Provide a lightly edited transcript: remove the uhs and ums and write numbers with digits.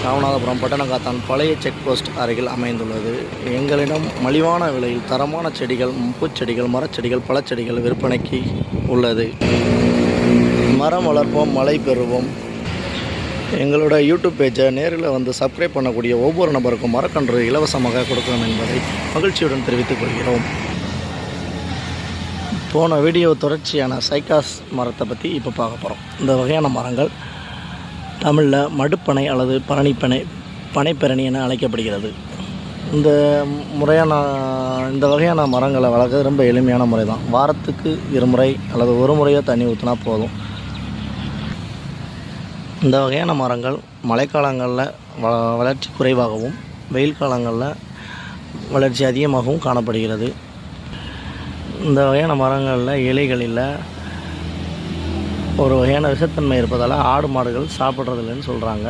ராமநாதபுரம் பட்டணக்காத்தான் பழைய check post அருகில் அமைந்துள்ளது. எங்களிடம் மலிவான விலையில் தரமான செடிகள், பூச்செடிகள், மரச்செடிகள், பழச்செடிகள் விற்பனைக்கு உள்ளது. மரம் வளர்ப்போம், மழை பெறுவோம். எங்களோட யூடியூப் பேஜை நேரில் வந்து சப்ஸ்கிரைப் பண்ணக்கூடிய ஒவ்வொரு நபருக்கும் மரக்கன்று இலவசமாக கொடுக்கணும் என்பதை மகிழ்ச்சியுடன் தெரிவித்துக் கொள்கிறோம். போன வீடியோ தொடர்ச்சியான சைக்காஸ் மரத்தை பற்றி இப்போ பார்க்க போகிறோம். இந்த வகையான மரங்கள் தமிழில் மடுப்பனை அல்லது பனைப்பரணி என அழைக்கப்படுகிறது. இந்த வகையான மரங்களை வளர்க்க ரொம்ப எளிமையான முறை தான். வாரத்துக்கு 2 முறை அல்லது 1 முறையோ தண்ணி ஊற்றினா போதும். இந்த வகையான மரங்கள் மழைக்காலங்களில் வளர்ச்சி குறைவாகவும், வெயில் காலங்களில் வளர்ச்சி அதிகமாகவும் காணப்படுகிறது. இந்த வகையான மரங்களில் இலைகளில் ஒரு வகையான விஷத்தன்மை இருப்பதால் ஆடு மாடுகள் சாப்பிட்றதில்லைன்னு சொல்கிறாங்க.